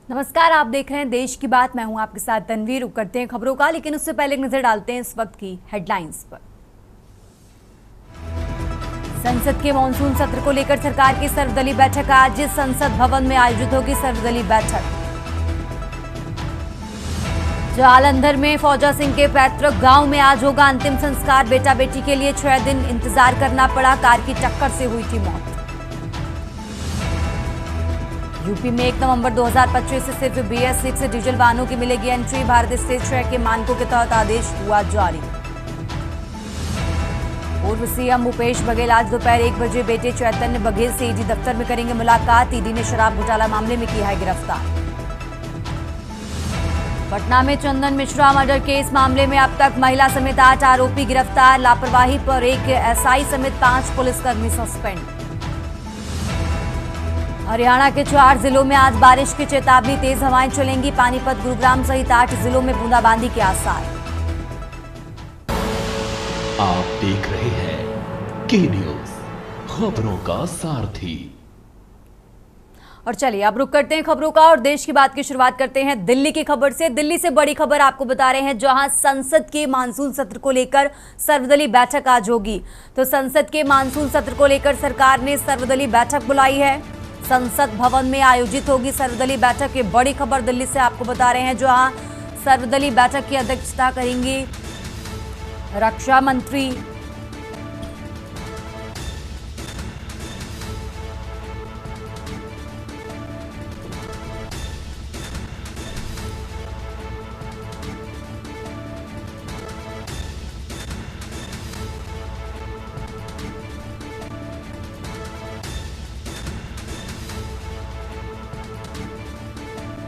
नमस्कार, आप देख रहे हैं देश की बात। मैं हूं आपके साथ तनवीर। करते हैं खबरों का, लेकिन उससे पहले एक नजर डालते हैं इस वक्त की हेडलाइंस पर। संसद के मॉनसून सत्र को लेकर सरकार की सर्वदलीय बैठक आज संसद भवन में आयोजित होगी। सर्वदलीय बैठक जालंधर में फौजा सिंह के पैतृक गांव में आज होगा अंतिम संस्कार। बेटा बेटी के लिए 6 दिन इंतजार करना पड़ा। कार की टक्कर से हुई थी मौत। यूपी में 1 नवंबर 2025 से सिर्फ BS6 डीजल वाहनों की मिलेगी एंट्री। भारत स्टेज 6 के मानकों के तहत आदेश हुआ जारी। पूर्व सीएम भूपेश बघेल आज दोपहर 1 बजे बेटे चैतन्य बघेल से ईडी दफ्तर में करेंगे मुलाकात। ईडी ने शराब घोटाला मामले में किया है गिरफ्तार। पटना में चंदन मिश्रा मर्डर केस मामले में अब तक महिला समेत 8 आरोपी गिरफ्तार। लापरवाही पर एक SI समेत 5 पुलिसकर्मी सस्पेंड। हरियाणा के 4 जिलों में आज बारिश की चेतावनी। तेज हवाएं चलेंगी। पानीपत, गुरुग्राम सहित 8 जिलों में बूंदाबांदी के आसार। आप देख रहे हैं के न्यूज, खबरों का सारथी। और चलिए अब रुक करते हैं खबरों का और देश की बात की शुरुआत करते हैं दिल्ली की खबर से। दिल्ली से बड़ी खबर आपको बता रहे हैं, जहां संसद के मानसून सत्र को लेकर सर्वदलीय बैठक आज होगी। तो संसद के मानसून सत्र को लेकर सरकार ने सर्वदलीय बैठक बुलाई है। संसद भवन में आयोजित होगी सर्वदलीय बैठक। ये बड़ी खबर दिल्ली से आपको बता रहे हैं, जहां सर्वदलीय बैठक की अध्यक्षता करेंगी रक्षा मंत्री।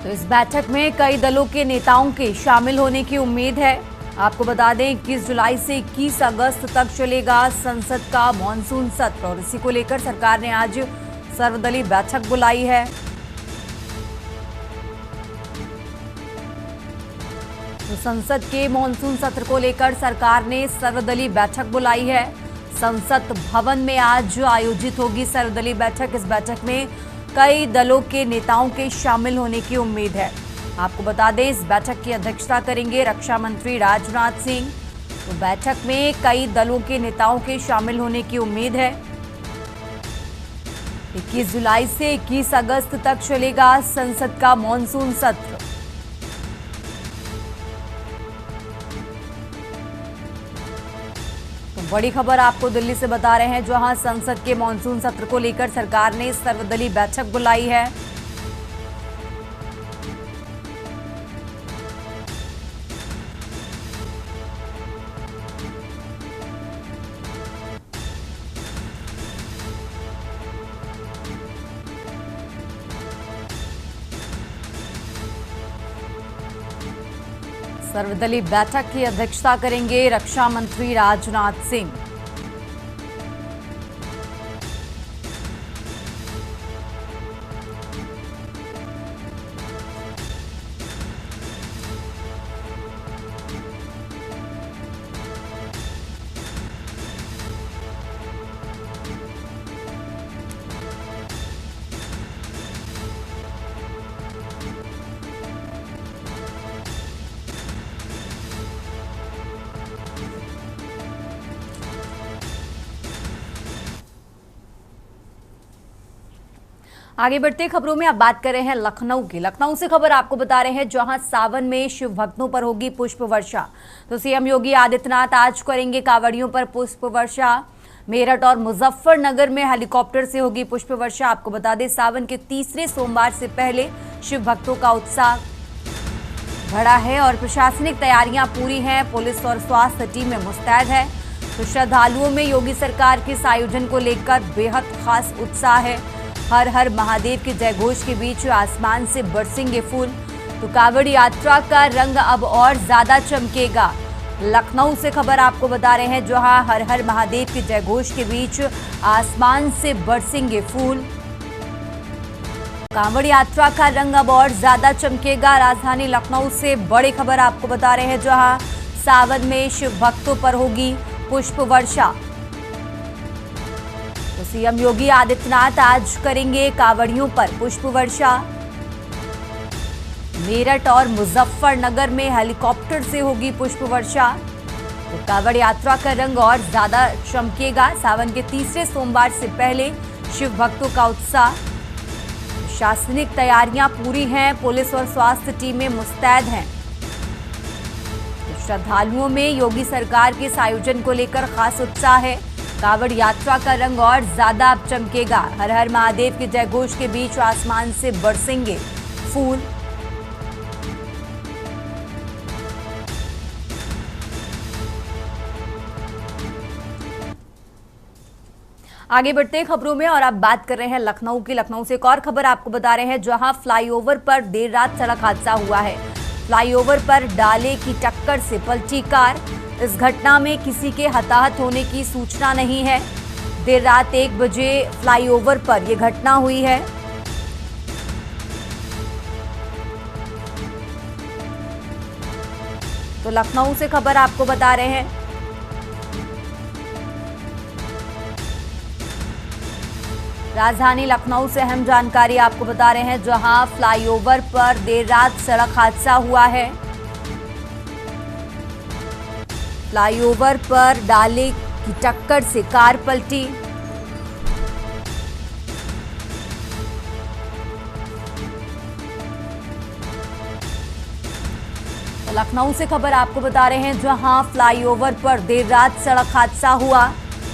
तो इस बैठक में कई दलों के नेताओं के शामिल होने की उम्मीद है। आपको बता दें 21 जुलाई से 21 अगस्त तक चलेगा संसद का मॉनसून सत्र और इसी को लेकर सरकार ने आज सर्वदलीय बैठक बुलाई है। तो संसद के मॉनसून सत्र को लेकर सरकार ने सर्वदलीय बैठक बुलाई है। संसद भवन में आज आयोजित होगी सर्वदलीय बैठक। इस बैठक में कई दलों के नेताओं के शामिल होने की उम्मीद है। आपको बता दें इस बैठक की अध्यक्षता करेंगे रक्षा मंत्री राजनाथ सिंह। तो बैठक में कई दलों के नेताओं के शामिल होने की उम्मीद है। 21 जुलाई से 21 अगस्त तक चलेगा संसद का मॉनसून सत्र। बड़ी खबर आपको दिल्ली से बता रहे हैं, जहां संसद के मॉनसून सत्र को लेकर सरकार ने सर्वदलीय बैठक बुलाई है। सर्वदलीय बैठक की अध्यक्षता करेंगे रक्षा मंत्री राजनाथ सिंह। आगे बढ़ते खबरों में अब बात कर रहे हैं लखनऊ की। लखनऊ से खबर आपको बता रहे हैं, जहां सावन में शिव भक्तों पर होगी पुष्प वर्षा। तो सीएम योगी आदित्यनाथ आज करेंगे कांवड़ियों पर पुष्प वर्षा। मेरठ और मुजफ्फरनगर में हेलीकॉप्टर से होगी पुष्प वर्षा। आपको बता दें सावन के तीसरे सोमवार से पहले शिव भक्तों का उत्साह बढ़ा है और प्रशासनिक तैयारियां पूरी हैं। पुलिस और स्वास्थ्य टीमें मुस्तैद है। तो श्रद्धालुओं में योगी सरकार के इस आयोजन को लेकर बेहद खास उत्साह है। हर हर महादेव के जयघोष के बीच आसमान से बरसेंगे फूल। तो कांवड़ यात्रा का रंग अब और ज्यादा चमकेगा। लखनऊ से खबर आपको बता रहे हैं, जहां हर हर महादेव के जयघोष के बीच आसमान से बरसेंगे फूल। कांवड़ यात्रा का रंग अब और ज्यादा चमकेगा। राजधानी लखनऊ से बड़ी खबर आपको बता रहे हैं, जहां सावन में शिव भक्तों पर होगी पुष्प वर्षा। तो सीएम योगी आदित्यनाथ आज करेंगे कांवड़ियों पर पुष्प वर्षा। मेरठ और मुजफ्फरनगर में हेलीकॉप्टर से होगी पुष्प वर्षा। तो कांवड़ यात्रा का रंग और ज्यादा चमकेगा। सावन के तीसरे सोमवार से पहले शिव भक्तों का उत्साह। प्रशासनिक तैयारियां पूरी हैं, पुलिस और स्वास्थ्य टीमें मुस्तैद हैं। तो श्रद्धालुओं में योगी सरकार के इस आयोजन को लेकर खास उत्साह है। कांवड़ यात्रा का रंग और ज्यादा अब चमकेगा। हर हर महादेव के जयघोष के बीच आसमान से बरसेंगे फूल। आगे बढ़ते हैं खबरों में और अब बात कर रहे हैं लखनऊ की। लखनऊ से एक और खबर आपको बता रहे हैं, जहां फ्लाईओवर पर देर रात सड़क हादसा हुआ है। फ्लाईओवर पर डाले की टक्कर से पलटी कार। इस घटना में किसी के हताहत होने की सूचना नहीं है। देर रात 1 बजे फ्लाईओवर पर यह घटना हुई है। तो लखनऊ से खबर आपको बता रहे हैं। राजधानी लखनऊ से अहम जानकारी आपको बता रहे हैं, जहां फ्लाईओवर पर देर रात सड़क हादसा हुआ है। फ्लाईओवर पर डाले की टक्कर से कार पलटी। तो लखनऊ से खबर आपको बता रहे हैं, जहां फ्लाईओवर पर देर रात सड़क हादसा हुआ।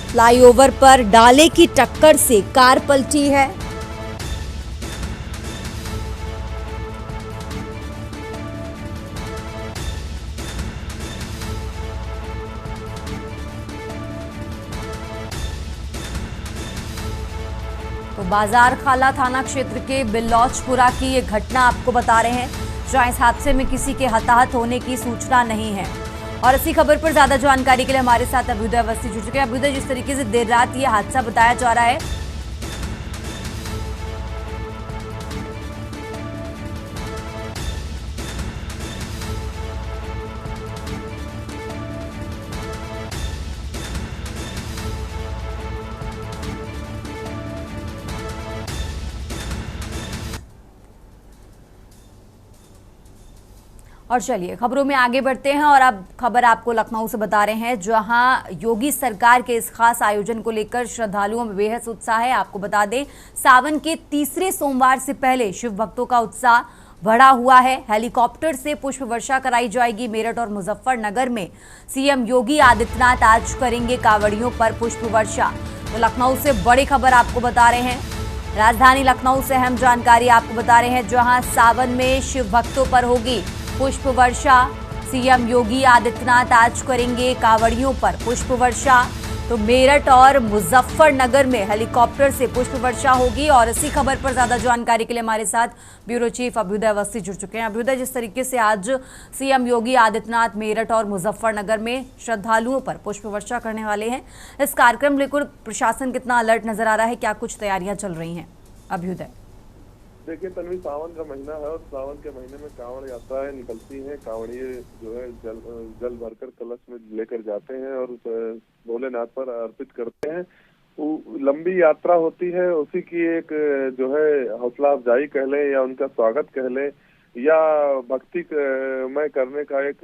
फ्लाईओवर पर डाले की टक्कर से कार पलटी है। तो बाजार खाला थाना क्षेत्र के बिल्लौचपुरा की ये घटना आपको बता रहे हैं, जहां इस हादसे में किसी के हताहत होने की सूचना नहीं है। और इसी खबर पर ज्यादा जानकारी के लिए हमारे साथ अभ्युदय अवस्थी जुड़ चुके हैं। अभ्युदय, जिस तरीके से देर रात ये हादसा बताया जा रहा है, और चलिए खबरों में आगे बढ़ते हैं और अब खबर आपको लखनऊ से बता रहे हैं, जहां योगी सरकार के इस खास आयोजन को लेकर श्रद्धालुओं में बेहद उत्साह है। आपको बता दें, सावन के तीसरे सोमवार से पहले शिव भक्तों का उत्साह बढ़ा हुआ है। हेलीकॉप्टर से पुष्प वर्षा कराई जाएगी। मेरठ और मुजफ्फरनगर में सीएम योगी आदित्यनाथ आज करेंगे कांवड़ियों पर पुष्प वर्षा। तो लखनऊ से बड़ी खबर आपको बता रहे हैं। राजधानी लखनऊ से अहम जानकारी आपको बता रहे हैं, जहां सावन में शिव भक्तों पर होगी पुष्प वर्षा। सीएम योगी आदित्यनाथ आज करेंगे कांवड़ियों पर पुष्प वर्षा। तो मेरठ और मुजफ्फरनगर में हेलीकॉप्टर से पुष्प वर्षा होगी। और इसी खबर पर ज्यादा जानकारी के लिए हमारे साथ ब्यूरो चीफ अभ्युदय अवस्थी जुड़ चुके हैं। अभ्युदय, जिस तरीके से आज सीएम योगी आदित्यनाथ मेरठ और मुजफ्फरनगर में श्रद्धालुओं पर पुष्प वर्षा करने वाले हैं, इस कार्यक्रम लेकर प्रशासन कितना अलर्ट नजर आ रहा है, क्या कुछ तैयारियां चल रही हैं? अभ्युदय, देखिए तन्वी, सावन का महीना है और सावन के महीने में कांवड़ यात्राएं निकलती हैं। कांवड़िए जो है जल भरकर कलश में लेकर जाते हैं और भोलेनाथ पर अर्पित करते हैं। लंबी यात्रा होती है, उसी की एक जो है हौसला अफजाई कह लें या उनका स्वागत कह लें या भक्ति में करने का एक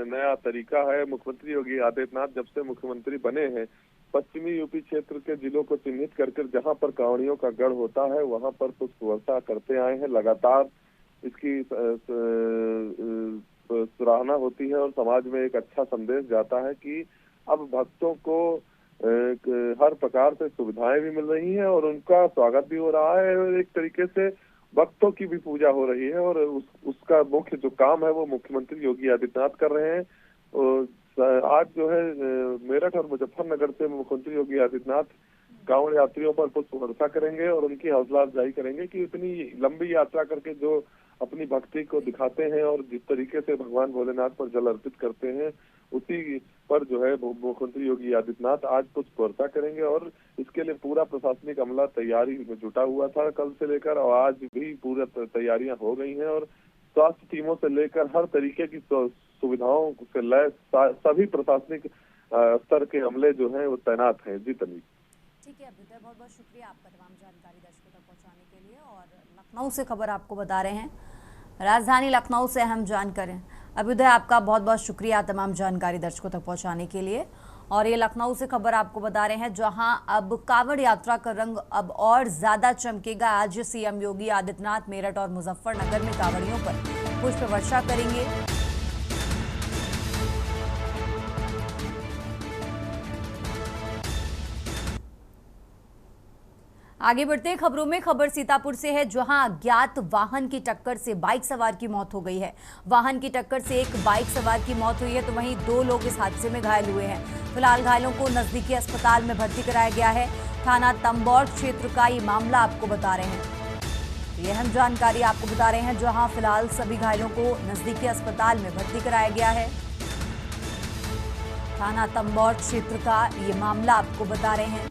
नया तरीका है। मुख्यमंत्री योगी आदित्यनाथ जब से मुख्यमंत्री बने हैं, पश्चिमी यूपी क्षेत्र के जिलों को चिन्हित करके जहां पर कांवड़ियों का गढ़ होता है वहां पर पुष्प वर्षा करते आए हैं। लगातार इसकी सराहना होती है और समाज में एक अच्छा संदेश जाता है कि अब भक्तों को हर प्रकार से सुविधाएं भी मिल रही हैं और उनका स्वागत भी हो रहा है और एक तरीके से भक्तों की भी पूजा हो रही है। और उसका मुख्य जो काम है वो मुख्यमंत्री योगी आदित्यनाथ कर रहे हैं। और आज जो है मेरठ और मुजफ्फरनगर से मुख्यमंत्री योगी आदित्यनाथ कांवड़ यात्रियों पर पुष्प वर्षा करेंगे और उनकी हौसला अफजाई करेंगे कि इतनी लंबी यात्रा करके जो अपनी भक्ति को दिखाते हैं और जिस तरीके से भगवान भोलेनाथ पर जल अर्पित करते हैं, उसी पर जो है मुख्यमंत्री योगी आदित्यनाथ आज पुष्प वर्षा करेंगे। और इसके लिए पूरा प्रशासनिक अमला तैयारी में जुटा हुआ था कल से लेकर, और आज भी पूरा तैयारियां हो गई हैं और स्वास्थ्य टीमों से लेकर हर तरीके की सुविधाओं से लैस सभी प्रशासनिक स्तर के अमले जो हैं वो तैनात हैं। जी तन्वी, ठीक है अभ्युदय, बहुत बहुत शुक्रिया आपका तमाम जानकारी दर्शकों तक पहुंचाने के लिए। और लखनऊ से खबर आपको बता रहे हैं, राजधानी लखनऊ से अहम जानकारी। अभ्युदय, आपका बहुत बहुत शुक्रिया तमाम जानकारी दर्शकों तक पहुंचाने के लिए। और ये लखनऊ से खबर आपको बता रहे हैं, जहां अब कांवड़ यात्रा का रंग अब और ज्यादा चमकेगा। आज सीएम योगी आदित्यनाथ मेरठ और मुजफ्फरनगर में कांवड़ियों पर पुष्प वर्षा करेंगे। आगे बढ़ते हैं खबरों में। खबर सीतापुर से है, जहां अज्ञात वाहन की टक्कर से बाइक सवार की मौत हो गई है। वाहन की टक्कर से एक बाइक सवार की मौत हुई है, तो वहीं 2 लोग इस हादसे में घायल हुए हैं। फिलहाल घायलों को नजदीकी अस्पताल में भर्ती कराया गया है। थाना तंबौर क्षेत्र का ये मामला आपको बता रहे हैं। ये अहम जानकारी आपको बता रहे हैं, जहां फिलहाल सभी घायलों को नजदीकी अस्पताल में भर्ती कराया गया है। थाना तंबौर क्षेत्र का ये मामला आपको बता रहे हैं।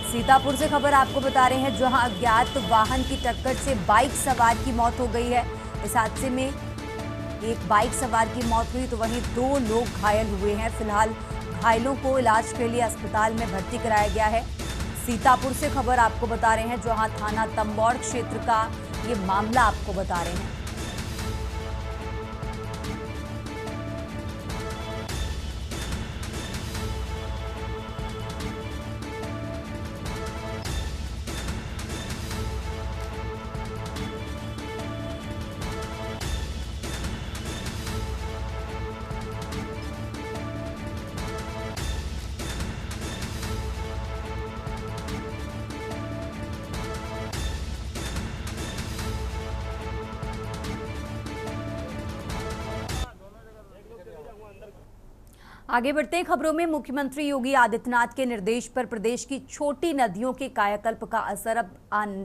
सीतापुर से खबर आपको बता रहे हैं, जहां अज्ञात वाहन की टक्कर से बाइक सवार की मौत हो गई है। इस हादसे में एक बाइक सवार की मौत हुई, तो वहीं 2 लोग घायल हुए हैं। फिलहाल घायलों को इलाज के लिए अस्पताल में भर्ती कराया गया है। सीतापुर से खबर आपको बता रहे हैं, जहां थाना तंबौर क्षेत्र का ये मामला आपको बता रहे हैं। आगे बढ़ते हैं खबरों में। मुख्यमंत्री योगी आदित्यनाथ के निर्देश पर प्रदेश की छोटी नदियों के कायाकल्प का असर अब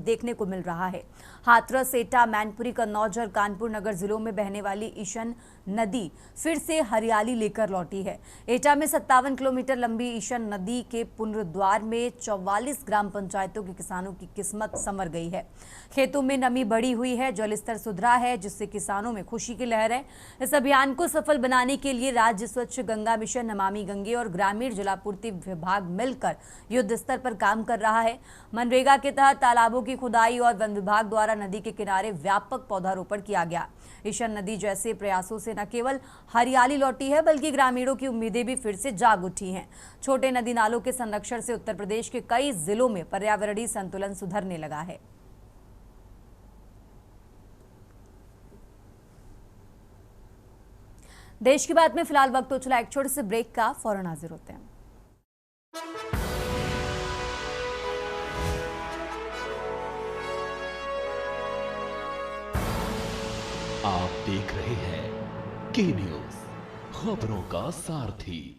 देखने को मिल रहा है। हाथरस, एटा, मैनपुरी, कन्नौज और कानपुर नगर जिलों में बहने वाली ईशन नदी फिर से हरियाली लेकर लौटी है। एटा में 57 किलोमीटर लंबी ईशन नदी के पुनरुद्वार में 44 ग्राम पंचायतों के किसानों की किस्मत संवर गई है। खेतों में नमी बढ़ी हुई है, जलस्तर सुधरा है, जिससे किसानों में खुशी की लहर है। इस अभियान को सफल बनाने के लिए राज्य स्वच्छ गंगा मिशन, नमामि गंगे और ग्रामीण जलापूर्ति विभाग मिलकर युद्ध स्तर पर काम कर रहा है। मनरेगा के तहत तालाबों की खुदाई और वन विभाग द्वारा नदी के किनारे व्यापक पौधारोपण किया गया। ईशन नदी जैसे प्रयासों से न केवल हरियाली लौटी है, बल्कि ग्रामीणों की उम्मीदें भी फिर से जाग उठी हैं। छोटे नदी नालों के संरक्षण से उत्तर प्रदेश के कई जिलों में पर्यावरणीय संतुलन सुधरने लगा है। देश की बात में फिलहाल वक्त हो चला एक छोटे से ब्रेक का, फौरन हाजिर होते हैं। आप देख रहे हैं के न्यूज, खबरों का सारथी।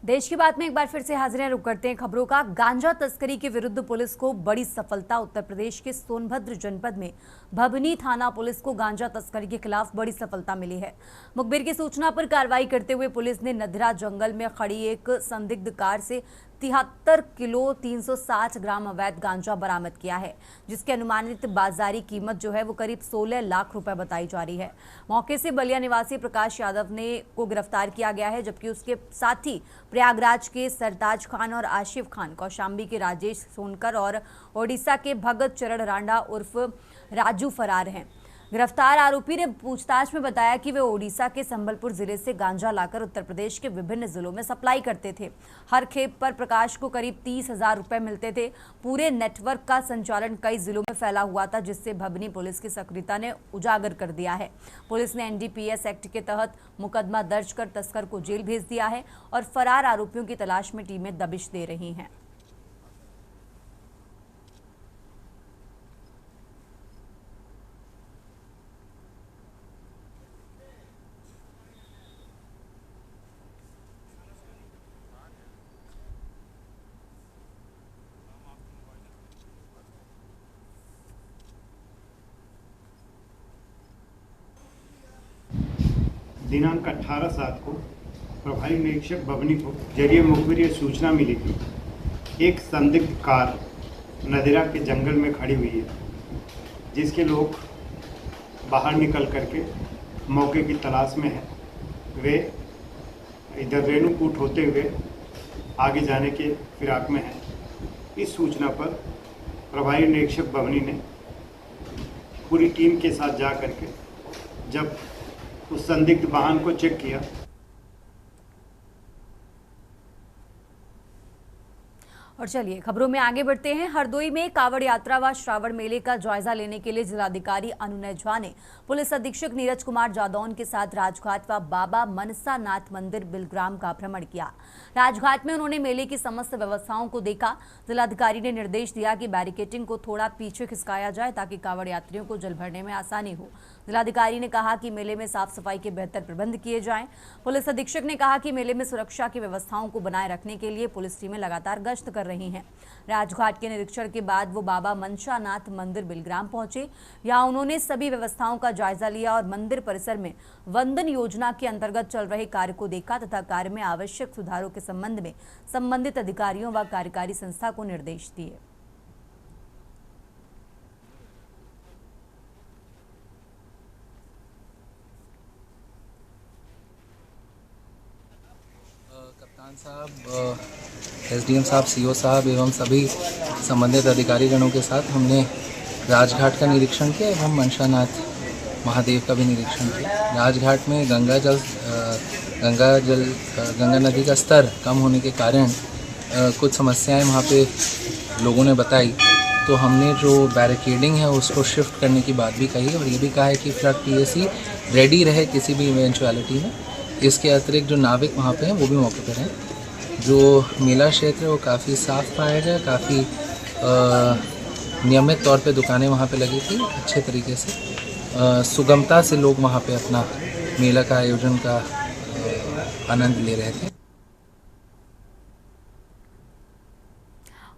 देश की बात में एक बार फिर से हाजिर हैं। रुक करते हैं खबरों का। गांजा तस्करी के विरुद्ध पुलिस को बड़ी सफलता। उत्तर प्रदेश के सोनभद्र जनपद में भबनी थाना पुलिस को गांजा तस्करी के खिलाफ बड़ी सफलता मिली है। मुखबिर की सूचना पर कार्रवाई करते हुए पुलिस ने नधरा जंगल में खड़ी एक संदिग्ध कार से 73 किलो 360 ग्राम अवैध गांजा बरामद किया है, जिसकी अनुमानित बाजारी कीमत जो है वो करीब 16 लाख रुपए बताई जा रही है। मौके से बलिया निवासी प्रकाश यादव को गिरफ्तार किया गया है, जबकि उसके साथी प्रयागराज के सरताज खान और आशिफ खान, कौशाम्बी के राजेश सोनकर और ओडिशा के भगत चरण रांडा उर्फ राजू फरार हैं। गिरफ्तार आरोपी ने पूछताछ में बताया कि वे ओडिशा के संबलपुर जिले से गांजा लाकर उत्तर प्रदेश के विभिन्न जिलों में सप्लाई करते थे। हर खेप पर प्रकाश को करीब 30,000 रुपए मिलते थे। पूरे नेटवर्क का संचालन कई जिलों में फैला हुआ था, जिससे भबनी पुलिस की सक्रियता ने उजागर कर दिया है। पुलिस ने NDPS एक्ट के तहत मुकदमा दर्ज कर तस्कर को जेल भेज दिया है और फरार आरोपियों की तलाश में टीमें दबिश दे रही हैं। दिनांक 18/7 को प्रभारी निरीक्षक भबनी को जरिए मुखबिर ये सूचना मिली थी, एक संदिग्ध कार नदेरा के जंगल में खड़ी हुई है, जिसके लोग बाहर निकल करके मौके की तलाश में हैं। वे इधर रेणुकूट होते हुए आगे जाने के फिराक में हैं। इस सूचना पर प्रभारी निरीक्षक भबनी ने पूरी टीम के साथ जा करके जब उस संदिग्ध वाहन को चेक किया, और चलिए खबरों में आगे बढ़ते हैं। हरदोई में कावड़ यात्रा व श्रावण मेले का जायजा लेने के लिए जिलाधिकारी अनुनय झा ने पुलिस अधीक्षक नीरज कुमार जादौन के साथ राजघाट व बाबा मनसा नाथ मंदिर बिलग्राम का भ्रमण किया। राजघाट में उन्होंने मेले की समस्त व्यवस्थाओं को देखा। जिलाधिकारी ने निर्देश दिया कि बैरिकेटिंग को थोड़ा पीछे खिसकाया जाए ताकि कावड़ यात्रियों को जल भरने में आसानी हो। जिलाधिकारी ने कहा कि मेले में साफ सफाई के बेहतर प्रबंध किए जाएं। पुलिस अधीक्षक ने कहा कि मेले में सुरक्षा की व्यवस्थाओं को बनाए रखने के लिए पुलिस टीमें लगातार गश्त कर रही हैं। राजघाट के निरीक्षण के बाद वो बाबा मनसा नाथ मंदिर बिलग्राम पहुंचे। यहां उन्होंने सभी व्यवस्थाओं का जायजा लिया और मंदिर परिसर में वंदन योजना के अंतर्गत चल रहे कार्य को देखा तथा कार्य में आवश्यक सुधारों के संबंध में संबंधित अधिकारियों व कार्यकारी संस्था को निर्देश दिए। कप्तान साहब, एसडीएम साहब, सीओ साहब एवं सभी संबंधित अधिकारीगणों के साथ हमने राजघाट का निरीक्षण किया एवं मनसानाथ महादेव का भी निरीक्षण किया। राजघाट में गंगा नदी का स्तर कम होने के कारण कुछ समस्याएं वहाँ पे लोगों ने बताई, तो हमने जो बैरिकेडिंग है उसको शिफ्ट करने की बात भी कही और ये भी कहा है कि फ्लड पीएसी रेडी रहे किसी भी इवेंचुअलिटी में। इसके अतिरिक्त जो नाविक वहाँ पे हैं वो भी मौके पर हैं। जो मेला क्षेत्र है वो काफ़ी साफ पाया गया, काफ़ी नियमित तौर पे दुकानें वहाँ पे लगी थी, अच्छे तरीके से सुगमता से लोग वहाँ पे अपना मेला का आयोजन का आनंद ले रहे थे।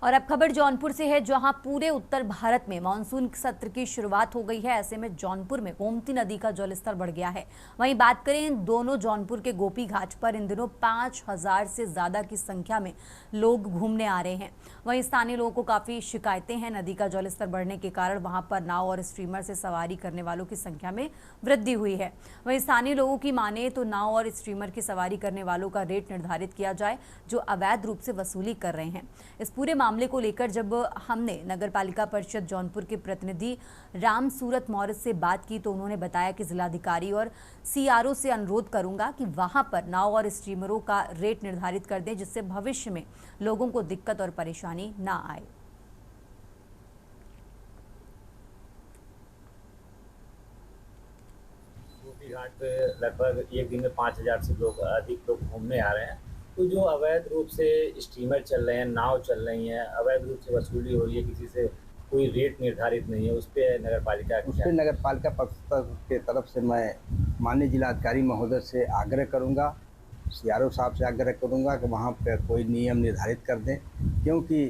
और अब खबर जौनपुर से है, जहां पूरे उत्तर भारत में मानसून सत्र की शुरुआत हो गई है। ऐसे में जौनपुर में गोमती नदी का जलस्तर बढ़ गया है। वहीं बात करें दोनों जौनपुर के गोपी घाट पर इन दिनों 5000 से ज्यादा की संख्या में लोग घूमने आ रहे हैं। वहीं स्थानीय लोगों को काफी शिकायतें हैं। नदी का जलस्तर बढ़ने के कारण वहां पर नाव और स्टीमर से सवारी करने वालों की संख्या में वृद्धि हुई है। वहीं स्थानीय लोगों की माने तो नाव और स्टीमर की सवारी करने वालों का रेट निर्धारित किया जाए, जो अवैध रूप से वसूली कर रहे हैं। इस पूरे मामले को लेकर जब हमने नगर पालिका परिषद जौनपुर के प्रतिनिधि राम सूरत मौर्य से बात की तो उन्होंने बताया कि जिलाधिकारी और सीआरओ से अनुरोध करूंगा कि वहां पर नाव और स्टीमरों का रेट निर्धारित कर दें, जिससे भविष्य में लोगों को दिक्कत और परेशानी ना आए। गोपी घाट पे लगभग एक दिन में 5000 से अधिक लोग घूमने आ रहे हैं। तो जो अवैध रूप से स्टीमर चल रहे हैं, नाव चल रही हैं, अवैध रूप से वसूली हो रही है, किसी से कोई रेट निर्धारित नहीं है, उस पर नगर पालिका के तरफ से मैं माननीय जिलाधिकारी महोदय से आग्रह करूंगा, सीआरओ साहब से आग्रह करूंगा कि वहां पर कोई नियम निर्धारित कर दें, क्योंकि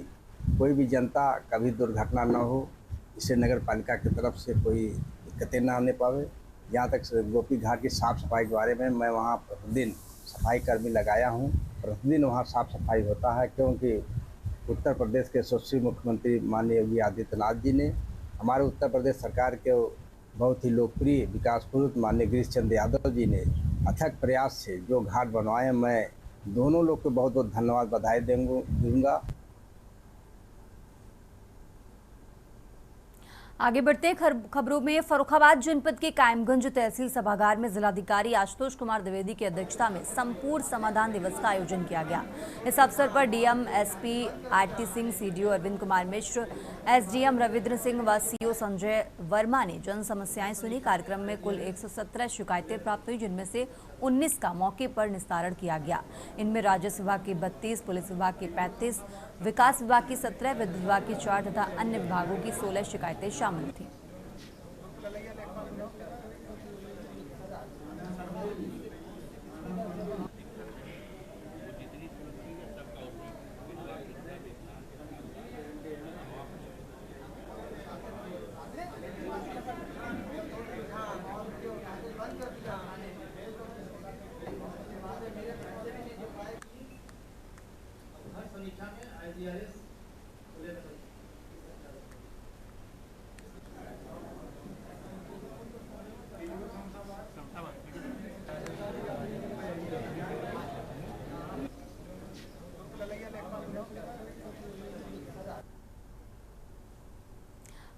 कोई भी जनता कभी दुर्घटना न हो, इससे नगर पालिका की तरफ से कोई दिक्कतें ना आने पावे। जहाँ तक गोपी घाट की साफ़ सफाई के बारे में, मैं वहाँ प्रतिदिन सफाई कर्मी लगाया हूँ, प्रतिदिन वहाँ साफ़ सफाई होता है, क्योंकि उत्तर प्रदेश के यशस्वी मुख्यमंत्री माननीय योगी आदित्यनाथ जी ने, हमारे उत्तर प्रदेश सरकार के बहुत ही लोकप्रिय विकास पुरुष माननीय गिरीश चंद्र यादव जी ने अथक प्रयास से जो घाट बनवाए, मैं दोनों लोग को बहुत बहुत धन्यवाद, बधाई दूँगा। आगे बढ़ते हैं खबरों में। फर्रुखाबाद जनपद के कायमगंज तहसील सभागार में जिलाधिकारी आशुतोष कुमार द्विवेदी की अध्यक्षता में संपूर्ण समाधान दिवस का आयोजन किया गया। इस अवसर पर डीएम एसपी आरती सिंह, सीडीओ अरविंद कुमार मिश्र, एसडीएम रविंद्र सिंह व सीओ संजय वर्मा ने जन समस्याएं सुनी। कार्यक्रम में कुल 117 शिकायतें प्राप्त हुई, जिनमें से 19 का मौके पर निस्तारण किया गया। इनमें राजस्व विभाग के 32, पुलिस विभाग के 35, विकास विभाग की 17, विद्युत विभाग की 4 तथा अन्य विभागों की 16 शिकायतें शामिल थी।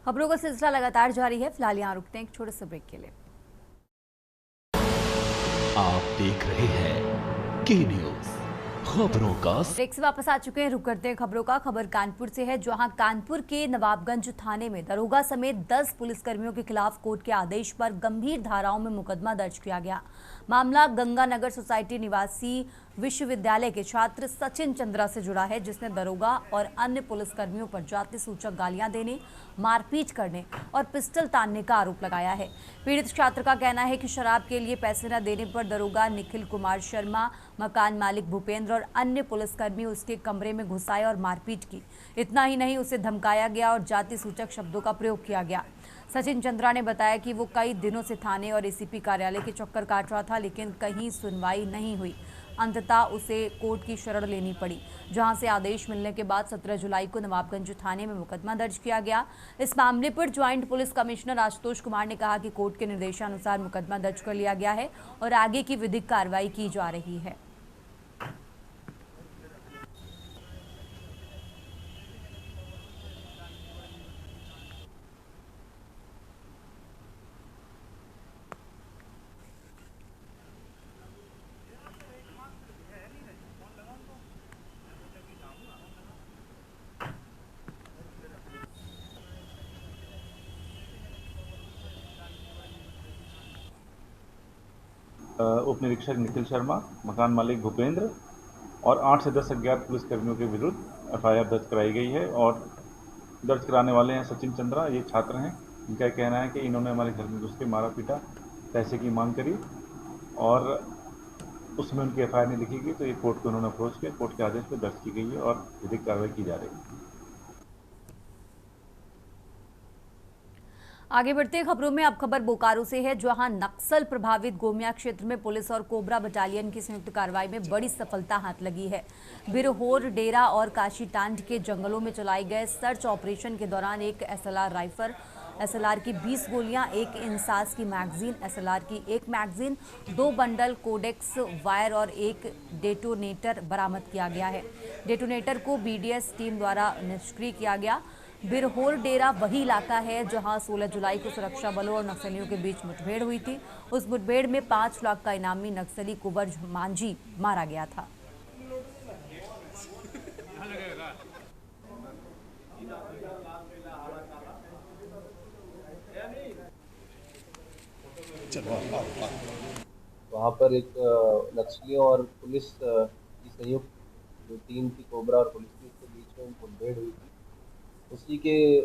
खबरों का सिलसिला लगातार जारी है। फिलहाल यहाँ रुकते हैं एक छोटे से ब्रेक के लिए। आप देख रहे हैं के न्यूज खबरों का। ब्रेक से वापस आ चुके हैं। रुक करते हैं खबरों का। खबर कानपुर से है, जहां कानपुर के नवाबगंज थाने में दरोगा समेत 10 पुलिसकर्मियों के खिलाफ कोर्ट के आदेश पर गंभीर धाराओं में मुकदमा दर्ज किया गया। मामला गंगानगर सोसाइटी निवासी विश्वविद्यालय के छात्र सचिन चंद्रा से जुड़ा है, जिसने दरोगा और अन्य पुलिसकर्मियों पर जाति सूचक गालियां देने, मारपीट करने और पिस्टल तानने का आरोप लगाया है। पीड़ित छात्र का कहना है कि शराब के लिए पैसे न देने पर दरोगा निखिल कुमार शर्मा, मकान मालिक भूपेंद्र और अन्य पुलिसकर्मी उसके कमरे में घुसाए और मारपीट की। इतना ही नहीं, उसे धमकाया गया और जाति सूचक शब्दों का प्रयोग किया गया। सचिन चंद्रा ने बताया कि वो कई दिनों से थाने और एसीपी कार्यालय के चक्कर काट रहा था, लेकिन कहीं सुनवाई नहीं हुई। अंततः उसे कोर्ट की शरण लेनी पड़ी, जहां से आदेश मिलने के बाद 17 जुलाई को नवाबगंज थाने में मुकदमा दर्ज किया गया। इस मामले पर joint police commissioner Ashutosh Kumar ने कहा कि कोर्ट के निर्देशानुसार मुकदमा दर्ज कर लिया गया है और आगे की विधिक कार्रवाई की जा रही है। उप निरीक्षक निखिल शर्मा, मकान मालिक भूपेंद्र और 8 से 10 अज्ञात पुलिसकर्मियों के विरुद्ध एफआईआर दर्ज कराई गई है। और दर्ज कराने वाले हैं सचिन चंद्रा, ये छात्र हैं। इनका कहना है कि इन्होंने हमारे घर में घुस के मारा पीटा, पैसे की मांग करी और उसमें उनकी एफआईआर नहीं लिखी गई, तो ये कोर्ट को उन्होंने अप्रोच किया। कोर्ट के आदेश पर दर्ज की गई है और विधिक कार्रवाई की जा रही है। आगे बढ़ते खबरों में अब खबर बोकारो से है, जहां नक्सल प्रभावित गोमिया क्षेत्र में पुलिस और कोबरा बटालियन की संयुक्त कार्रवाई में बड़ी सफलता हाथ लगी है। बिरहोर, डेरा और काशीटांड के जंगलों में चलाए गए सर्च ऑपरेशन के दौरान एक एसएलआर राइफल, एसएलआर की 20 गोलियां, एक इंसास की मैगजीन, एसएलआर की एक मैगजीन, 2 बंडल कोडेक्स वायर और एक डेटोनेटर बरामद किया गया है। डेटोनेटर को बीडीएस टीम द्वारा निष्क्रिय किया गया। बिरहोर डेरा वही इलाका है जहां 16 जुलाई को सुरक्षा बलों और नक्सलियों के बीच मुठभेड़ हुई थी। उस मुठभेड़ में 5 लाख का इनामी नक्सली कुंवर मांझी मारा गया था। वहाँ पर एक नक्सलियों और पुलिस की संयुक्त जो टीम थी, कोबरा और पुलिस की, उसके बीच में मुठभेड़ हुई थी। उसी के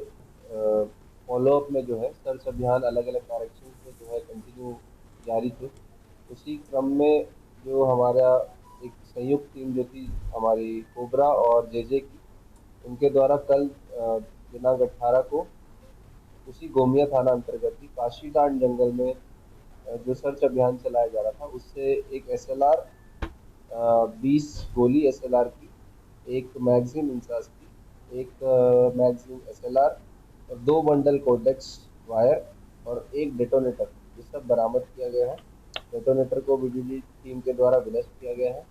फॉलोअप में जो है सर्च अभियान अलग अलग डायरेक्शन में जो है कंटिन्यू जारी थे। उसी क्रम में जो हमारा एक संयुक्त टीम जो थी हमारी कोबरा और जेजे की, उनके द्वारा कल दिनांक 18 को उसी गोमिया थाना अंतर्गत ही काशीटांड जंगल में जो सर्च अभियान चलाया जा रहा था, उससे एक एसएलआर 20 गोली एसएलआर की, एक मैगजीन इंसास की, एक मैगजीन एसएलआर और 2 बंडल कोडेक्स वायर और एक डेटोनेटर, ये सब बरामद किया गया है। डेटोनेटर को बीडीडी टीम के द्वारा विनष्ट किया गया है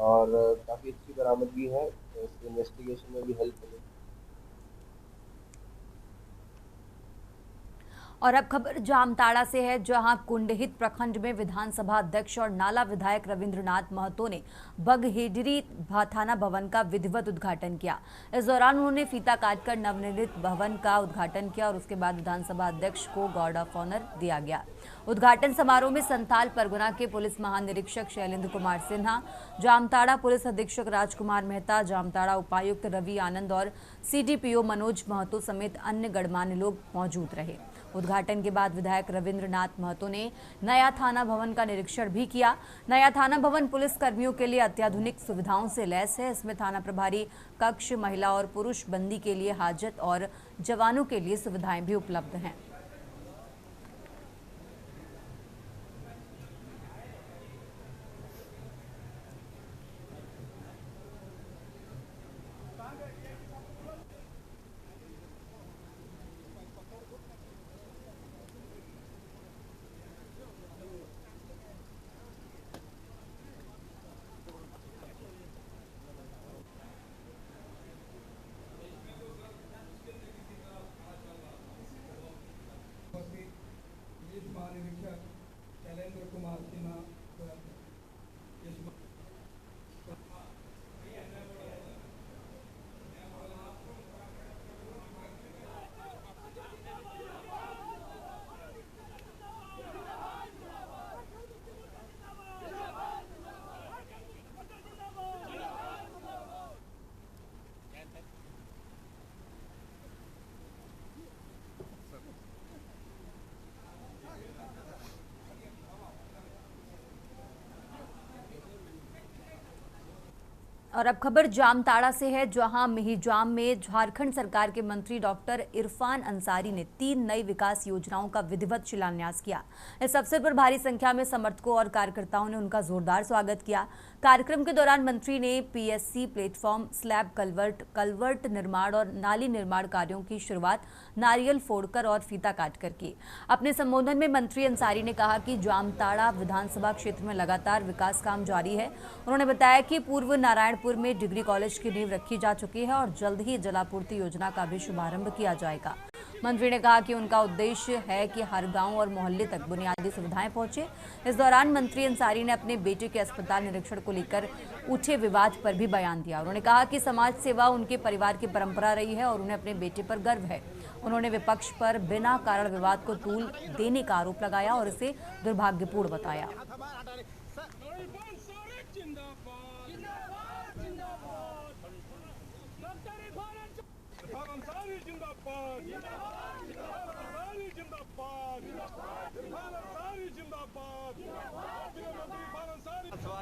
और काफ़ी अच्छी बरामदगी है, इसकी इन्वेस्टिगेशन में भी हेल्प मिलेगी। और अब खबर जामताड़ा से है, जहां कुंडहित प्रखंड में विधानसभा अध्यक्ष और नाला विधायक रविंद्रनाथ महतो ने बगहेडरी थाना भवन का विधिवत उद्घाटन किया। इस दौरान उन्होंने फीता काटकर नवनिर्मित भवन का उद्घाटन किया और उसके बाद विधानसभा अध्यक्ष को गार्ड ऑफ ऑनर दिया गया। उद्घाटन समारोह में संथाल परगना के पुलिस महानिरीक्षक शैलेंद्र कुमार सिन्हा, जामताड़ा पुलिस अधीक्षक राजकुमार मेहता, जामताड़ा उपायुक्त रवि आनंद और सीडीपीओ मनोज महतो समेत अन्य गणमान्य लोग मौजूद रहे। उद्घाटन के बाद विधायक रविंद्रनाथ महतो ने नया थाना भवन का निरीक्षण भी किया। नया थाना भवन पुलिस कर्मियों के लिए अत्याधुनिक सुविधाओं से लैस है। इसमें थाना प्रभारी कक्ष, महिला और पुरुष बंदी के लिए हाजत और जवानों के लिए सुविधाएं भी उपलब्ध हैं। पुलिस महानिरीक्षक शैलेंद्र कुमार सिन्हा और अब खबर जामताड़ा से है, जहां मिहिजाम में झारखंड सरकार के मंत्री डॉक्टर इरफान अंसारी ने 3 नई विकास योजनाओं का विधिवत शिलान्यास किया। इस अवसर पर भारी संख्या में समर्थकों और कार्यकर्ताओं ने उनका जोरदार स्वागत किया। कार्यक्रम के दौरान मंत्री ने पीएससी प्लेटफॉर्म, स्लैब कलवर्ट निर्माण और नाली निर्माण कार्यों की शुरुआत नारियल फोड़कर और फीता काटकर की। अपने संबोधन में मंत्री अंसारी ने कहा कि जामताड़ा विधानसभा क्षेत्र में लगातार विकास काम जारी है। उन्होंने बताया कि पूर्व नारायणपुर में डिग्री कॉलेज की नींव रखी जा चुकी है और जल्द ही जलापूर्ति योजना का भी शुभारंभ किया जाएगा। मंत्री ने कहा कि उनका उद्देश्य है कि हर गांव और मोहल्ले तक बुनियादी सुविधाएं पहुंचे। इस दौरान मंत्री अंसारी ने अपने बेटे के अस्पताल निरीक्षण को लेकर उठे विवाद पर भी बयान दिया। उन्होंने कहा कि समाज सेवा उनके परिवार की परंपरा रही है और उन्हें अपने बेटे पर गर्व है। उन्होंने विपक्ष पर बिना कारण विवाद को तूल देने का आरोप लगाया और इसे दुर्भाग्यपूर्ण बताया।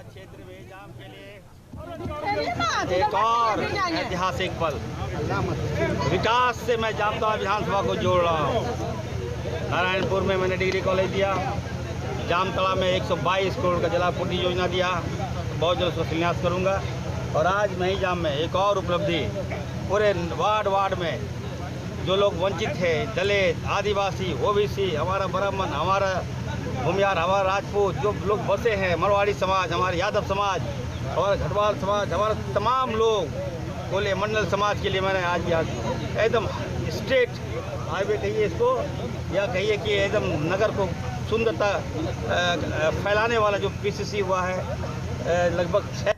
क्षेत्र में जाम के लिए एक और ऐतिहासिक पल। विकास से मैं जामताड़ा विधानसभा को जोड़ रहा हूँ। नारायणपुर में मैंने डिग्री कॉलेज दिया, जामताड़ा में 122 करोड़ का जलापूर्ति योजना दिया, बहुत जल्द उसका शिलान्यास करूँगा। और आज मिहिजाम में एक और उपलब्धि, पूरे वार्ड में जो लोग वंचित थे, दलित, आदिवासी, ओबीसी, हमारा ब्राह्मण, हमारा भूमियार, हमारा राजपूत, जो लोग बसे हैं, मरवाड़ी समाज, हमारे यादव समाज, हमारा घटवाल समाज, हमारे तमाम लोग, बोले मंडल समाज के लिए मैंने आज यहाँ एकदम स्ट्रेट हाईवे कहिए इसको, या कहिए कि एकदम नगर को सुंदरता फैलाने वाला जो पीसीसी हुआ है, लगभग 6।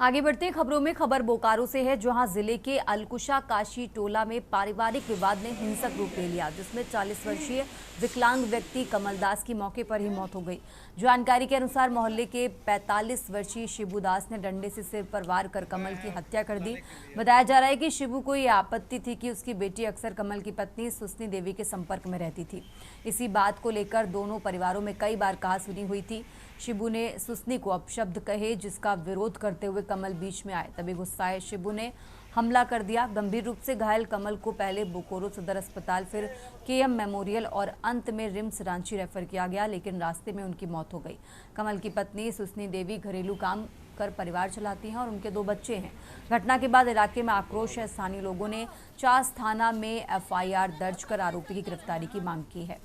आगे बढ़ते हैं खबरों में। खबर बोकारो से है, जहां जिले के अलकुशा काशी टोला में पारिवारिक विवाद ने हिंसक रूप ले लिया, जिसमें 40 वर्षीय विकलांग व्यक्ति कमल दास की मौके पर ही मौत हो गई। जानकारी के अनुसार मोहल्ले के 45 वर्षीय शिबू दास ने डंडे से सिर पर वार कर कमल की हत्या कर दी। बताया जा रहा है कि शिबू को यह आपत्ति थी कि उसकी बेटी अक्सर कमल की पत्नी सुसनी देवी के संपर्क में रहती थी। इसी बात को लेकर दोनों परिवारों में कई बार कहासुनी हुई थी। शिबू ने सुसनी को अपशब्द कहे, जिसका विरोध करते हुए कमल बीच में आए। तभी गुस्साए शिबू ने हमला कर दिया। गंभीर रूप से घायल कमल को पहले बोकारो सदर अस्पताल, फिर केएम मेमोरियल और अंत में रिम्स रांची रेफर किया गया, लेकिन रास्ते में उनकी मौत हो गई। कमल की पत्नी सुसनी देवी घरेलू काम कर परिवार चलाती हैं और उनके 2 बच्चे हैं। घटना के बाद इलाके में आक्रोश है। स्थानीय लोगों ने चास थाना में एफआईआर दर्ज कर आरोपी की गिरफ्तारी की मांग की है।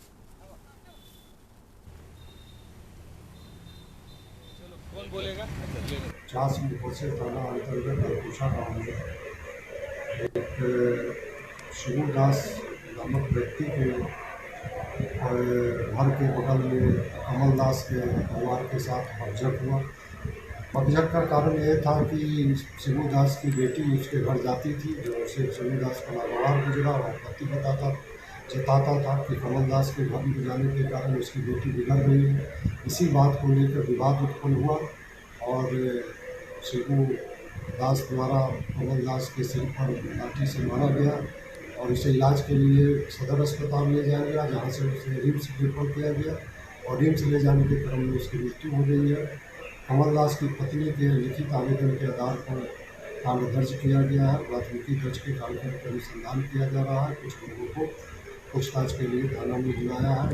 चास मुफस्सिल थाना अंतर्गत अलकुशा गाँव में एक शिबू दास नामक व्यक्ति के घर के बगल में कमल दास के परिवार के साथ हकझक हुआ। हकझक का कारण यह था कि शिबू दास की बेटी उसके घर जाती थी, जो उसे शिबू दास का नागवार गुजरा और पति जताता था कि कमल दास के घर में जाने के कारण उसकी बेटी बिगड़ गई है। इसी बात को लेकर विवाद उत्पन्न हुआ और शिबू दास द्वारा कमल दास के सिर पर लाठी से मारा गया और उसे इलाज के लिए सदर अस्पताल ले जाया गया, जहां से उसे रिम्स रेफर किया गया और रिम्स ले जाने के क्रम में उसकी मृत्यु हो गई है। कमल दास की पत्नी के लिखित आवेदन के आधार पर कांड दर्ज किया गया है। प्राथमिकी दर्ज के कांड पर अनुसंधान किया जा रहा है। कुछ लोगों को पूछताछ के लिए थाना में बुलाया है।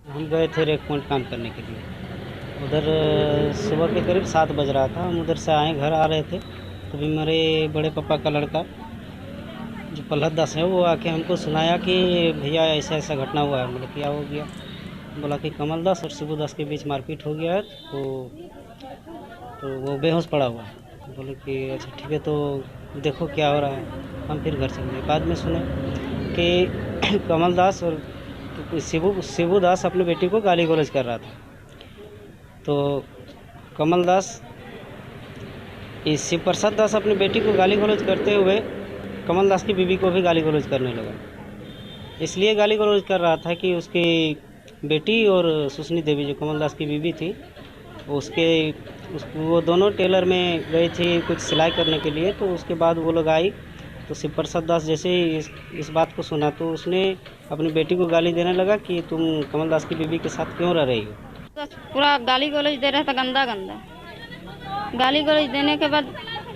हम गए थे रेक पॉइंट काम करने के लिए। उधर सुबह के करीब 7 बज रहा था। हम उधर से आए, घर आ रहे थे, तभी मेरे बड़े पापा का लड़का जो प्रहलाद दास है वो आके हमको सुनाया कि भैया ऐसा ऐसा घटना हुआ है। बोले क्या हो गया? बोला कि कमल दास और शिबू दास के बीच मारपीट हो गया है, तो वो बेहोश पड़ा हुआ है। बोले कि अच्छा ठीक है, तो देखो क्या हो रहा है। हम फिर घर चले गए। बाद में सुने कि कमल दास और शिबू दास अपने बेटी को गाली गलौज कर रहा था। तो कमल दास शिव प्रसाद दास अपनी बेटी को गाली गलौज करते हुए कमल दास की बीवी को भी गाली गलौज करने लगा। इसलिए गाली गलौज कर रहा था कि उसकी बेटी और सुसनी देवी जो कमल दास की बीवी थी वो दोनों टेलर में गई थी कुछ सिलाई करने के लिए। तो उसके बाद वो लोग आई तो शिव प्रसाद दास जैसे ही इस बात को सुना तो उसने अपनी बेटी को गाली देने लगा कि तुम कमल दास की बीवी के साथ क्यों रह रही हो। पूरा गाली गलौज दे रहा था, गंदा गंदा गाली गलौज देने के बाद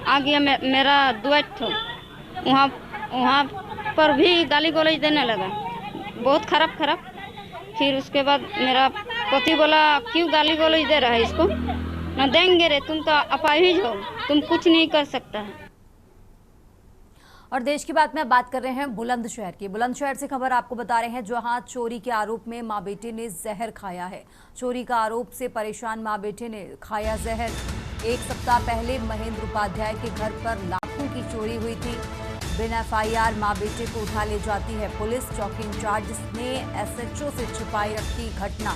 आ गया मेरा दुआट था वहाँ पर भी गाली गलौज देने लगा, बहुत खराब। फिर उसके बाद मेरा पति बोला क्यों गाली गलौज दे रहा है इसको, न देंगे रे, तुम तो अपाहिज हो, तुम कुछ नहीं कर सकता है। और देश की बात में अब बात कर रहे हैं बुलंदशहर की। बुलंदशहर से खबर आपको बता रहे हैं जहां चोरी के आरोप में मां बेटे ने जहर खाया है। चोरी का आरोप से परेशान मां बेटे ने खाया जहर। एक सप्ताह पहले महेंद्र उपाध्याय के घर पर लाखों की चोरी हुई थी। बिना एफआईआर मां बेटे को उठा ले जाती है पुलिस। चौकी इंचार्ज ने एसएचओ से छिपाई रखी घटना।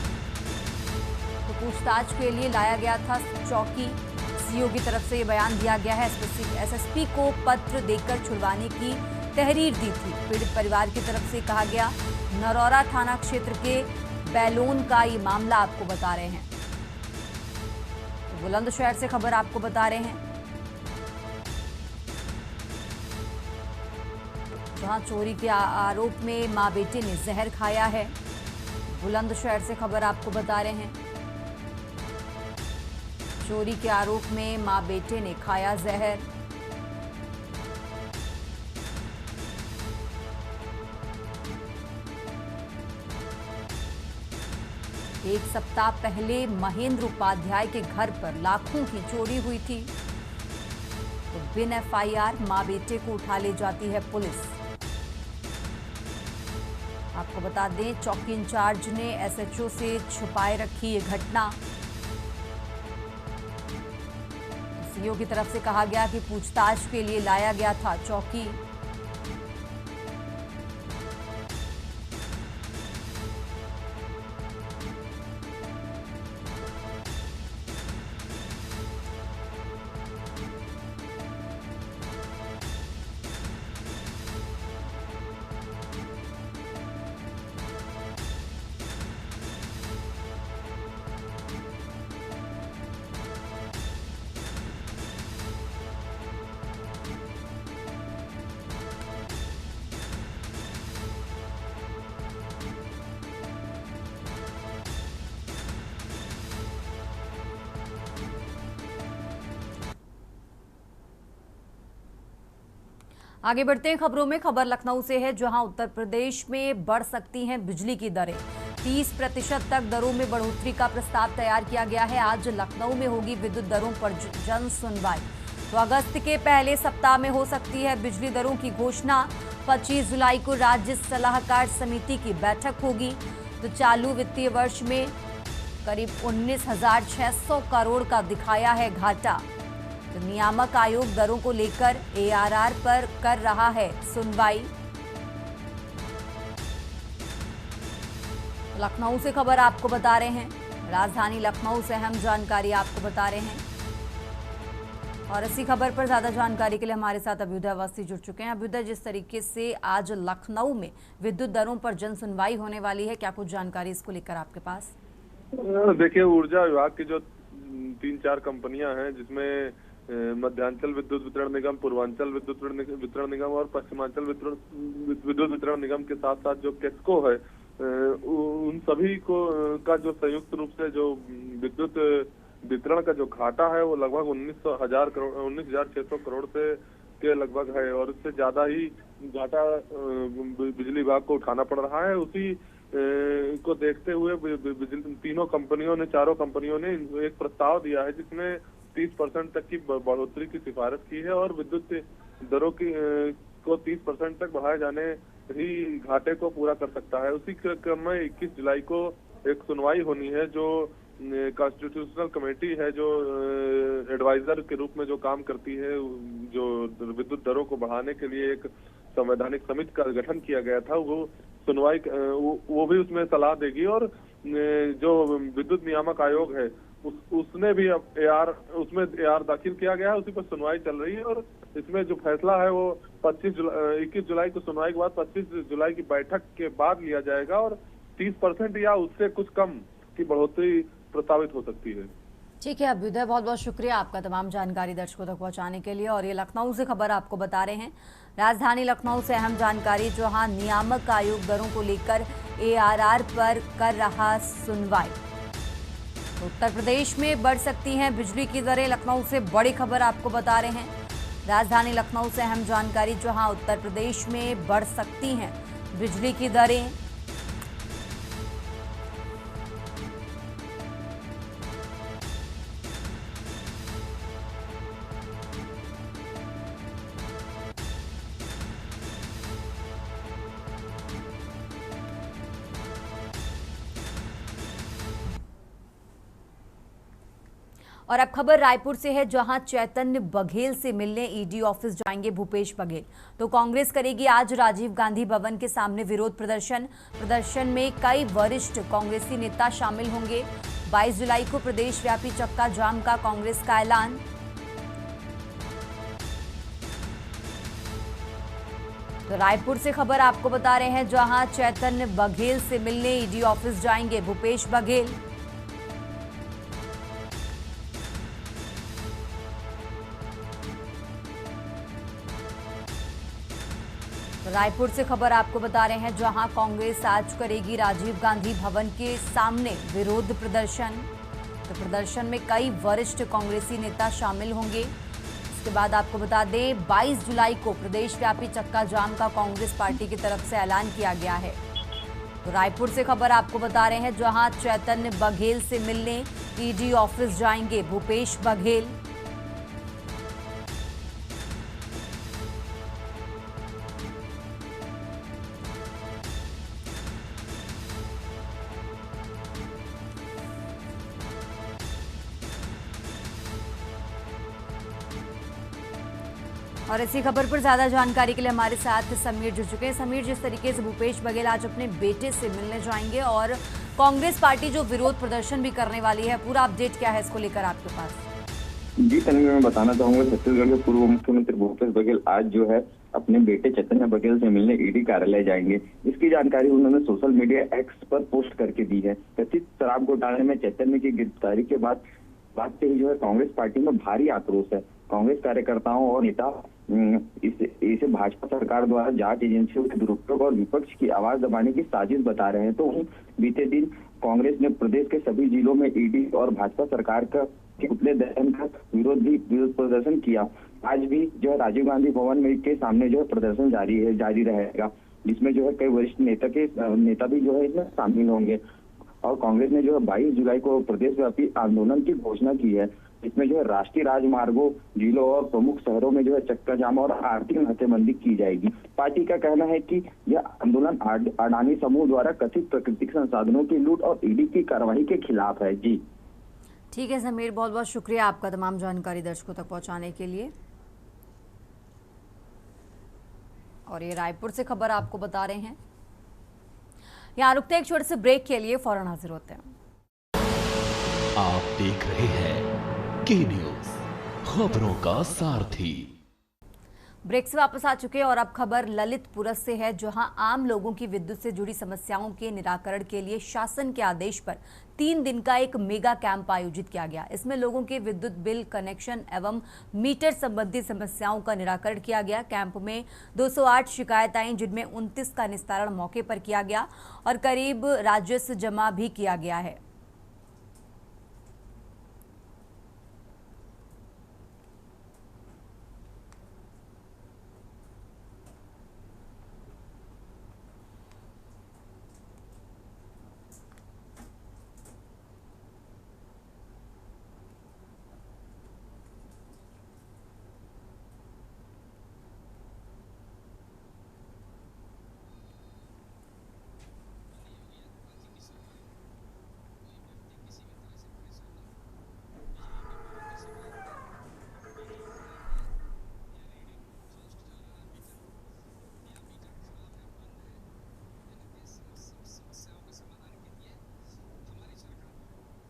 तो पूछताछ के लिए लाया गया था चौकी। सीओ की तरफ से ये बयान दिया गया है। एसएसपी को पत्र देकर छुड़वाने की तहरीर दी थी। पीड़ित परिवार की तरफ से कहा गया। नरौरा थाना क्षेत्र के बैलोन का ये मामला आपको बता रहे हैं। तो बुलंदशहर से खबर आपको बता रहे हैं जहां चोरी के आरोप में मां बेटे ने जहर खाया है। बुलंदशहर से खबर आपको बता रहे हैं चोरी के आरोप में मां बेटे ने खाया जहर। एक सप्ताह पहले महेंद्र उपाध्याय के घर पर लाखों की चोरी हुई थी। तो बिना एफआईआर मां बेटे को उठा ले जाती है पुलिस। आपको बता दें चौकी इंचार्ज ने एसएचओ से छुपाए रखी ये घटना। सीओ की तरफ से कहा गया कि पूछताछ के लिए लाया गया था चौकी। आगे बढ़ते हैं खबरों में। खबर लखनऊ से है जहां उत्तर प्रदेश में बढ़ सकती हैं बिजली की दरें। 30% तक दरों में बढ़ोतरी का प्रस्ताव तैयार किया गया है। आज लखनऊ में होगी विद्युत दरों पर जन सुनवाई। तो अगस्त के पहले सप्ताह में हो सकती है बिजली दरों की घोषणा। 25 जुलाई को राज्य सलाहकार समिति की बैठक होगी। तो चालू वित्तीय वर्ष में करीब 19,600 करोड़ का दिखाया है घाटा। तो नियामक आयोग दरों को लेकर एआरआर पर कर रहा है सुनवाई। लखनऊ से खबर आपको बता रहे हैं। राजधानी लखनऊ से अहम जानकारी आपको बता रहे हैं। और इसी खबर पर ज्यादा जानकारी के लिए हमारे साथ अभ्युदय अवस्थी जुड़ चुके हैं। अभ्युदय, जिस तरीके से आज लखनऊ में विद्युत दरों पर जन सुनवाई होने वाली है, क्या कुछ जानकारी इसको लेकर आपके पास? देखिए, ऊर्जा विभाग की जो 3-4 कंपनियां हैं जिसमें मध्यांचल विद्युत वितरण निगम, पूर्वांचल विद्युत वितरण निगम और पश्चिमांचल विद्युत वितरण निगम के साथ साथ जो केस्को है, उन सभी को का जो संयुक्त रूप से जो विद्युत वितरण का जो घाटा है वो लगभग 19,600 करोड़ से के लगभग है। और इससे ज्यादा ही घाटा बिजली विभाग को उठाना पड़ रहा है। उसी को देखते हुए चारों कंपनियों ने एक प्रस्ताव दिया है जिसमें 30% तक की बढ़ोतरी की सिफारिश की है और विद्युत दरों की को 30% तक बढ़ाए जाने ही घाटे को पूरा कर सकता है। उसी क्रम में 21 जुलाई को एक सुनवाई होनी है जो कॉन्स्टिट्यूशनल कमेटी है जो एडवाइजर के रूप में जो काम करती है, जो विद्युत दरों को बढ़ाने के लिए एक संवैधानिक समिति का गठन किया गया था, वो सुनवाई वो भी उसमें सलाह देगी। और जो विद्युत नियामक आयोग है उसने भी उसमें AR दाखिल किया गया है, उसी पर सुनवाई चल रही है। और इसमें जो फैसला है वो 21 जुलाई को सुनवाई के बाद 25 जुलाई की बैठक के बाद लिया जाएगा और 30% या उससे कुछ कम की बढ़ोतरी प्रस्तावित हो सकती है। ठीक है अभ्युदय, बहुत बहुत शुक्रिया आपका तमाम जानकारी दर्शकों तक पहुंचाने के लिए। और ये लखनऊ से खबर आपको बता रहे हैं, राजधानी लखनऊ से अहम जानकारी, जहां नियामक आयोग दरों को लेकर ARR पर कर रहा सुनवाई। उत्तर प्रदेश में बढ़ सकती हैं बिजली की दरें, लखनऊ से बड़ी खबर आपको बता रहे हैं। राजधानी लखनऊ से अहम जानकारी, जहां उत्तर प्रदेश में बढ़ सकती हैं बिजली की दरें। और अब खबर रायपुर से है, जहां चैतन्य बघेल से मिलने ईडी ऑफिस जाएंगे भूपेश बघेल। तो कांग्रेस करेगी आज राजीव गांधी भवन के सामने विरोध प्रदर्शन में कई वरिष्ठ कांग्रेसी नेता शामिल होंगे। 22 जुलाई को प्रदेश व्यापी चक्का जाम का कांग्रेस का ऐलान। तो रायपुर से खबर आपको बता रहे हैं, जहां चैतन्य बघेल से मिलने ईडी ऑफिस जाएंगे भूपेश बघेल। रायपुर से खबर आपको बता रहे हैं, जहां कांग्रेस आज करेगी राजीव गांधी भवन के सामने विरोध प्रदर्शन। तो प्रदर्शन में कई वरिष्ठ कांग्रेसी नेता शामिल होंगे। इसके बाद आपको बता दें, 22 जुलाई को प्रदेश व्यापी चक्का जाम का कांग्रेस पार्टी की तरफ से ऐलान किया गया है। तो रायपुर से खबर आपको बता रहे हैं, जहां चैतन्य बघेल से मिलने ईडी ऑफिस जाएंगे भूपेश बघेल। और इसी खबर पर ज्यादा जानकारी के लिए हमारे साथ समीर जुड़ चुके हैं। समीर, जिस तरीके से भूपेश बघेल आज अपने बेटे से मिलने जाएंगे और कांग्रेस पार्टी जो विरोध प्रदर्शन भी करने वाली है, पूरा अपडेट क्या है इसको लेकर आपके पास? जी तन्वी, मैं बताना चाहूंगा, छत्तीसगढ़ के पूर्व मुख्यमंत्री भूपेश बघेल आज जो है अपने बेटे चैतन्य बघेल से मिलने ईडी कार्यालय जाएंगे। इसकी जानकारी उन्होंने सोशल मीडिया एक्स पर पोस्ट करके दी है। कथित शराब घोटाले में चैतन्य की गिरफ्तारी के बाद से ही जो है कांग्रेस पार्टी में भारी आक्रोश है। कांग्रेस कार्यकर्ताओं और नेता इसे भाजपा सरकार द्वारा जांच एजेंसियों के दुरुपयोग और विपक्ष की आवाज दबाने की साजिश बता रहे हैं। तो बीते दिन कांग्रेस ने प्रदेश के सभी जिलों में ईडी और भाजपा सरकार का पुतले दहन का विरोध प्रदर्शन किया। आज भी जो है राजीव गांधी भवन में के सामने जो है प्रदर्शन जारी रहेगा, जिसमें जो है कई वरिष्ठ नेता भी जो है इसमें शामिल होंगे। और कांग्रेस ने जो है 22 जुलाई को प्रदेश व्यापी आंदोलन की घोषणा की है। इसमें जो है राष्ट्रीय राजमार्गों, जिलों और प्रमुख शहरों में जो है चक्का जाम और आर्थिक नाकेबंदी की जाएगी। पार्टी का कहना है कि यह आंदोलन अडानी समूह द्वारा कथित प्राकृतिक संसाधनों की लूट और ईडी की कार्रवाई के खिलाफ है। जी ठीक है समीर, बहुत बहुत शुक्रिया आपका तमाम जानकारी दर्शकों तक पहुंचाने के लिए। और ये रायपुर से खबर आपको बता रहे हैं। यहाँ रुकते एक छोटे से ब्रेक के लिए, फौरन हाजिर होते हैं। आप देख रहे हैं के न्यूज, खबरों का सारथी। ब्रेक से वापस आ चुके हैं और अब खबर ललितपुर से है, जहां आम लोगों की विद्युत से जुड़ी समस्याओं के निराकरण के लिए शासन के आदेश पर 3 दिन का एक मेगा कैंप आयोजित किया गया। इसमें लोगों के विद्युत बिल, कनेक्शन एवं मीटर संबंधी समस्याओं का निराकरण किया गया। कैंप में 208 शिकायत आई, जिनमें 29 का निस्तारण मौके पर किया गया और करीब राजस्व जमा भी किया गया है।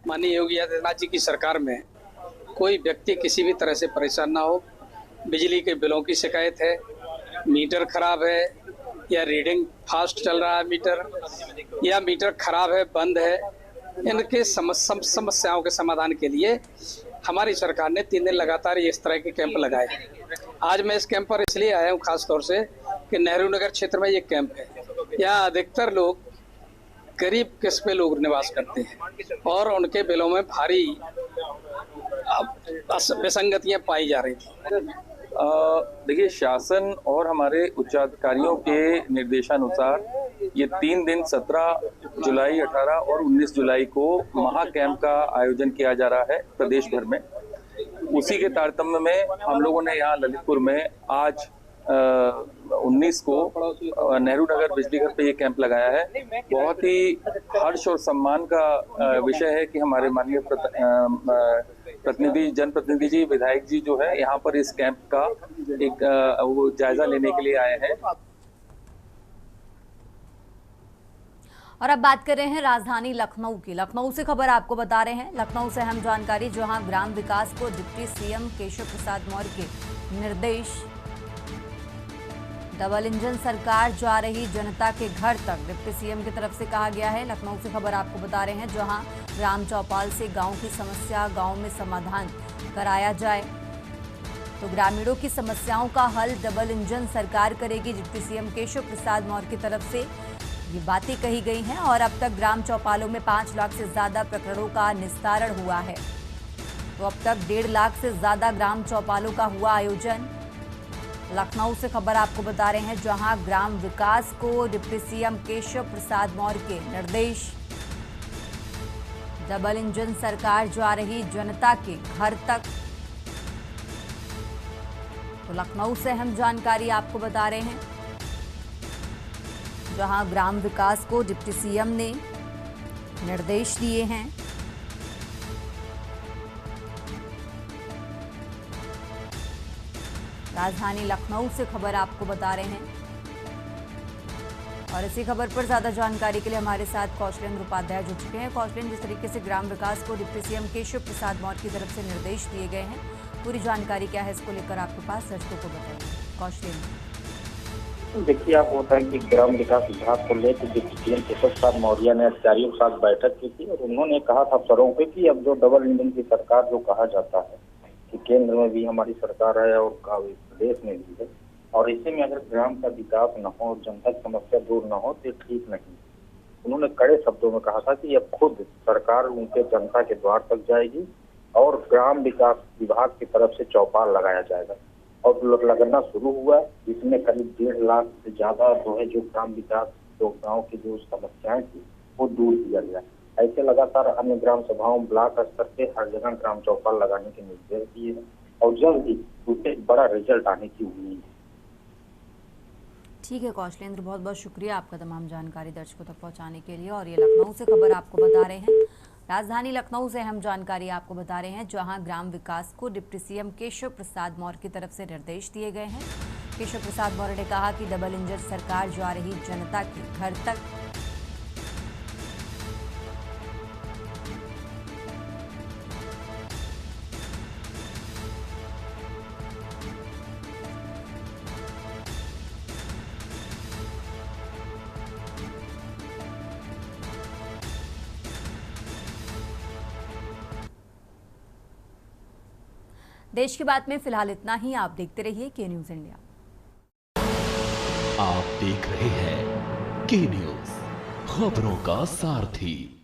माननीय योगी आदित्यनाथ जी की सरकार में कोई व्यक्ति किसी भी तरह से परेशान ना हो। बिजली के बिलों की शिकायत है, मीटर खराब है या रीडिंग फास्ट चल रहा है मीटर, या मीटर खराब है बंद है, इनके समस्याओं के समाधान के लिए हमारी सरकार ने 3 दिन लगातार इस तरह के कैंप लगाए। आज मैं इस कैंप पर इसलिए आया हूँ खास तौर से कि नेहरू नगर क्षेत्र में ये कैंप है। यहाँ अधिकतर लोग गरीब किस्म के लोग निवास करते हैं और उनके बिलों में भारी विसंगतियां पाई जा रही थी। देखिए, शासन और हमारे उच्चाधिकारियों के निर्देशानुसार ये 3 दिन 17 जुलाई, 18 और 19 जुलाई को महा कैंप का आयोजन किया जा रहा है प्रदेश भर में। उसी के तारतम्य में हम लोगों ने यहाँ ललितपुर में आज 19 को नेहरू नगर बिजली घर पे ये कैंप लगाया है। बहुत ही हर्ष और सम्मान का विषय है कि हमारे माननीय प्रतिनिधि, जनप्रतिनिधि जी, विधायक जी जो है यहाँ पर इस कैंप का एक वो जायजा लेने के लिए आए हैं। और अब बात कर रहे हैं राजधानी लखनऊ की। लखनऊ से खबर आपको बता रहे हैं। लखनऊ से अहम जानकारी, जहां ग्राम विकास को डिप्टी सीएम केशव प्रसाद मौर्य के निर्देश, डबल इंजन सरकार जा रही जनता के घर तक, डिप्टी सीएम की तरफ से कहा गया है। लखनऊ से खबर आपको बता रहे हैं, जहां ग्राम चौपाल से गांव की समस्या गांव में समाधान कराया जाए। तो ग्रामीणों की समस्याओं का हल डबल इंजन सरकार करेगी। डिप्टी सीएम केशव प्रसाद मौर्य की तरफ से ये बातें कही गई हैं। और अब तक ग्राम चौपालों में 5 लाख से ज्यादा प्रकरणों का निस्तारण हुआ है। तो अब तक 1.5 लाख से ज्यादा ग्राम चौपालों का हुआ आयोजन। लखनऊ से खबर आपको बता रहे हैं, जहां ग्राम विकास को डिप्टी सीएम केशव प्रसाद मौर्य के निर्देश, डबल इंजन सरकार जा रही जनता के घर तक। तो लखनऊ से अहम जानकारी आपको बता रहे हैं, जहां ग्राम विकास को डिप्टी सीएम ने निर्देश दिए हैं। राजधानी लखनऊ से खबर आपको बता रहे हैं। और इसी खबर पर ज्यादा जानकारी के लिए हमारे साथ कौशलेंद्र उपाध्याय जुड़ चुके हैं। कौशलेंद्र, जिस तरीके से ग्राम विकास को डिप्टी सीएम केशव प्रसाद मौर्य की तरफ से निर्देश दिए गए हैं, पूरी जानकारी क्या है इसको लेकर आपके पास, दर्शकों को बताइए। कौशलेंद्र, देखिए, आप होता है कि ग्राम विकास विभाग को लेकर डिप्टी सीएम केशव प्रसाद मौर्य ने अधिकारियों के साथ बैठक की थी और उन्होंने कहा था अफसरों पे कि अब जो डबल इंजन की सरकार जो कहा जाता है कि केंद्र में भी हमारी सरकार है और प्रदेश में भी है, और इसी में अगर ग्राम का विकास न हो, जनता की समस्या दूर न हो तो ठीक नहीं। उन्होंने कड़े शब्दों में कहा था कि अब खुद सरकार उनके जनता के द्वार तक जाएगी और ग्राम विकास विभाग की तरफ से चौपाल लगाया जाएगा। और लगना शुरू हुआ, इसमें करीब 1.5 लाख से ज्यादा जो है जो ग्राम विकास जो गाँव की जो समस्याएं थी वो दूर किया गया। ऐसे लगातार अन्य ग्राम सभाओं, ब्लॉक स्तर पे हर जगह ग्राम चौपाल लगाने के निर्देश दिए हैं और जल्द ही उससे बड़ा रिजल्ट आने की उम्मीद है। ठीक है कौशलेंद्र, बहुत बहुत शुक्रिया आपका तमाम जानकारी दर्शकों तक पहुंचाने के लिए। और ये लखनऊ से खबर आपको बता रहे हैं। राजधानी लखनऊ से अहम जानकारी आपको बता रहे हैं, जहां ग्राम विकास को डिप्टी सीएम केशव प्रसाद मौर्य की तरफ से निर्देश दिए गए हैं। केशव प्रसाद मौर्य ने कहा कि डबल इंजन सरकार जा रही जनता के घर तक। देश की बात में फिलहाल इतना ही। आप देखते रहिए के न्यूज इंडिया। आप देख रहे हैं के न्यूज, खबरों का सारथी।